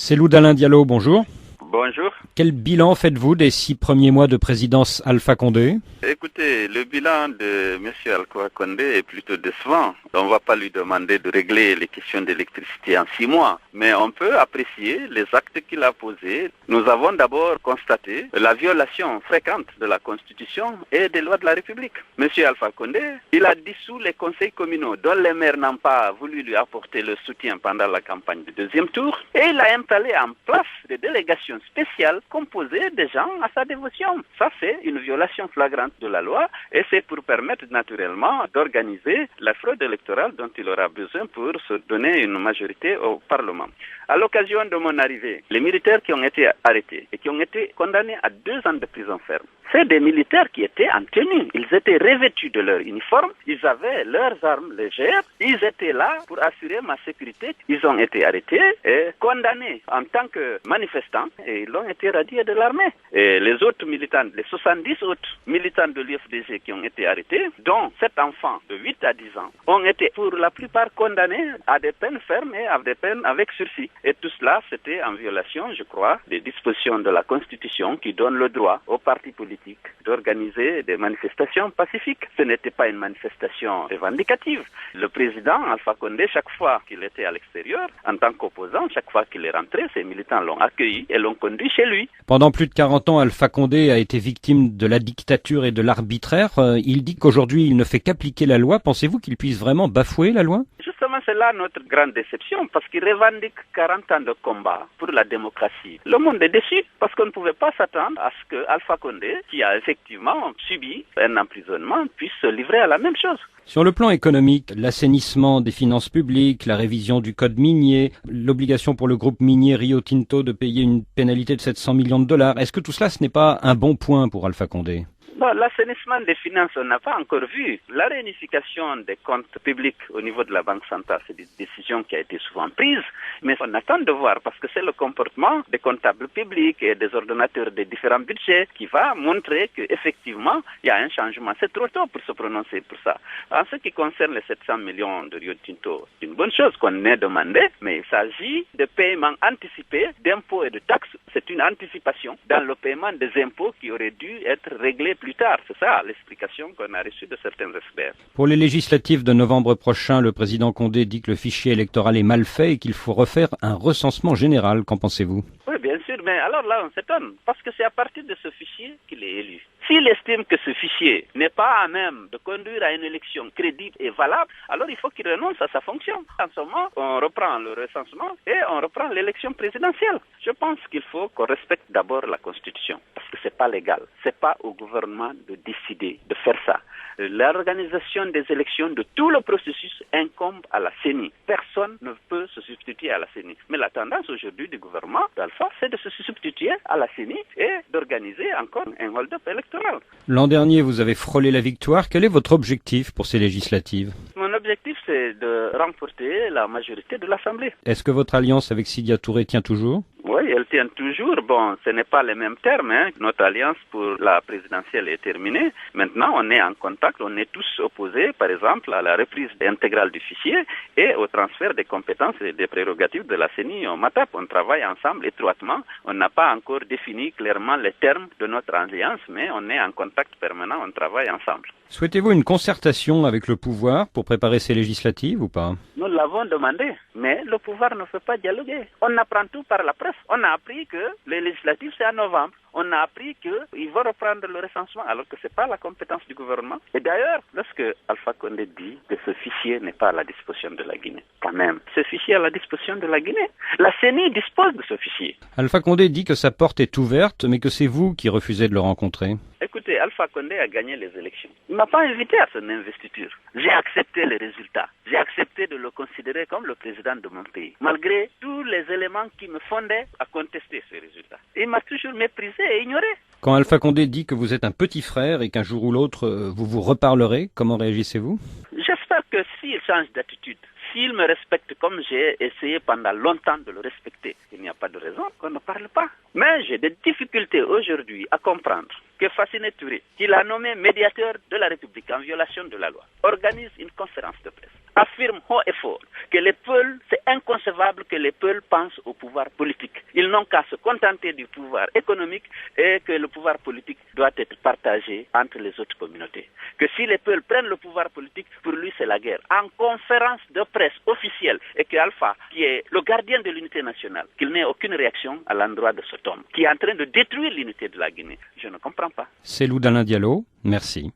Cellou Dalein Diallo, bonjour. Bonjour. Quel bilan faites-vous des 6 premiers mois de présidence Alpha Condé? Écoutez, le bilan de M. Alpha Condé est plutôt décevant. On ne va pas lui demander de régler les questions d'électricité en 6 mois, mais on peut apprécier les actes qu'il a posés. Nous avons d'abord constaté la violation fréquente de la Constitution et des lois de la République. M. Alpha Condé, il a dissous les conseils communaux dont les maires n'ont pas voulu lui apporter le soutien pendant la campagne du deuxième tour, et il a installé en place des délégations spéciales composées de gens à sa dévotion. Ça, c'est une violation flagrante de la loi et c'est pour permettre naturellement d'organiser la fraude électorale dont il aura besoin pour se donner une majorité au Parlement. À l'occasion de mon arrivée, les militaires qui ont été arrêtés et qui ont été condamnés à 2 ans de prison ferme, c'est des militaires qui étaient en tenue. Ils étaient revêtus de leur uniforme, ils avaient leurs armes légères, ils étaient là pour assurer ma sécurité. Ils ont été arrêtés et condamnés en tant que manifestants et ils ont été radiés de l'armée. Et les autres militants, les 70 autres militants de l'UFDG qui ont été arrêtés, dont 7 enfants de 8 à 10 ans, ont été pour la plupart condamnés à des peines fermes et à des peines avec sursis. Et tout cela, c'était en violation, je crois, des dispositions de la Constitution qui donnent le droit aux partis politiques d'organiser des manifestations pacifiques. Ce n'était pas une manifestation revendicative. Le président Alpha Condé, chaque fois qu'il était à l'extérieur, en tant qu'opposant, chaque fois qu'il est rentré, ses militants l'ont accueilli et l'ont conduit chez lui. Pendant plus de 40 ans, Alpha Condé a été victime de la dictature et de l'arbitraire. Il dit qu'aujourd'hui, il ne fait qu'appliquer la loi. Pensez-vous qu'il puisse vraiment bafouer la loi? Justement, c'est là notre grande déception, parce qu'il revendique 40 ans de combat pour la démocratie. Le monde est déçu, parce qu'on ne pouvait pas s'attendre à ce que Alpha Condé, qui a effectivement subi un emprisonnement, puisse se livrer à la même chose. Sur le plan économique, l'assainissement des finances publiques, la révision du code minier, l'obligation pour le groupe minier Rio Tinto de payer une pénalité de 700 millions de dollars, est-ce que tout cela, ce n'est pas un bon point pour Alpha Condé? Bon, l'assainissement des finances, on n'a pas encore vu. La réunification des comptes publics au niveau de la Banque centrale, c'est une décision qui a été souvent prise, mais on attend de voir parce que c'est le comportement des comptables publics et des ordonnateurs des différents budgets qui va montrer qu'effectivement, il y a un changement. C'est trop tôt pour se prononcer pour ça. En ce qui concerne les 700 millions de Rio Tinto, c'est une bonne chose qu'on ait demandé, mais il s'agit de paiements anticipés d'impôts et de taxes. C'est une anticipation dans le paiement des impôts qui auraient dû être réglés plus tard. C'est ça l'explication qu'on a reçue de certains experts. Pour les législatives de novembre prochain, le président Condé dit que le fichier électoral est mal fait et qu'il faut refaire un recensement général. Qu'en pensez-vous? Oui, bien sûr, mais alors là, on s'étonne, parce que c'est à partir de ce fichier qu'il est élu. S'il estime que ce fichier n'est pas à même de conduire à une élection crédible et valable, alors il faut qu'il renonce à sa fonction. En ce moment, on reprend le recensement et on reprend l'élection présidentielle. Je pense qu'il faut qu'on respecte d'abord la Constitution, parce que c'est pas légal. C'est pas au gouvernement de décider de faire ça. L'organisation des élections de tout le processus incombe à la CENI. Personne ne peut se substituer à la CENI. Mais la tendance aujourd'hui du gouvernement d'Alpha, c'est de se substituer à la CENI et d'organiser encore un hold-up électoral. L'an dernier, vous avez frôlé la victoire. Quel est votre objectif pour ces législatives? Mon objectif, c'est de remporter la majorité de l'Assemblée. Est-ce que votre alliance avec Sidya Touré tient toujours? Oui, elle tient toujours. Bon, ce n'est pas les mêmes termes. Notre alliance pour la présidentielle est terminée. Maintenant, on est en contact. On est tous opposés, par exemple, à la reprise intégrale du fichier et au transfert des compétences et des prérogatives de la CENI au MATAP. On travaille ensemble étroitement. On n'a pas encore défini clairement les termes de notre alliance, mais on est en contact permanent. On travaille ensemble. Souhaitez-vous une concertation avec le pouvoir pour préparer ces législatives ou pas? Nous l'avons demandé, mais le pouvoir ne veut pas dialoguer. On apprend tout par la presse. On a appris que les législatives, c'est en novembre. On a appris qu'ils vont reprendre le recensement alors que ce n'est pas la compétence du gouvernement. Et d'ailleurs, lorsque Alpha Condé dit que ce fichier n'est pas à la disposition de la Guinée, quand même, ce fichier est à la disposition de la Guinée. La CENI dispose de ce fichier. Alpha Condé dit que sa porte est ouverte, mais que c'est vous qui refusez de le rencontrer. Écoutez, Alpha Condé a gagné les élections. Il ne m'a pas invité à son investiture. J'ai accepté les résultats. J'ai accepté de le considérer comme le président de mon pays, malgré tous les éléments qui me fondaient à contester ces résultats. Il m'a toujours méprisé et ignoré. Quand Alpha Condé dit que vous êtes un petit frère et qu'un jour ou l'autre vous vous reparlerez, comment réagissez-vous? J'espère que s'il change d'attitude, s'il me respecte comme j'ai essayé pendant longtemps de le respecter, il n'y a pas de raison qu'on ne parle pas. Mais j'ai des difficultés aujourd'hui à comprendre que Fassine Touré, qu'il a nommé médiateur de la République en violation de la loi, organise une conférence de presse, affirme haut et fort que les Peuls, c'est inconcevable que les Peuls pensent au pouvoir politique. Ils n'ont qu'à se contenter du pouvoir économique et que le pouvoir politique doit être partagé entre les autres communautés. Que si les Peuls prennent le pouvoir politique, pour lui c'est la guerre. En conférence de presse officielle, et que Alpha, qui est le gardien de l'unité nationale, qu'il n'ait aucune réaction à l'endroit de cet homme, qui est en train de détruire l'unité de la Guinée. Je ne comprends pas. Cellou Dalein Diallo, merci.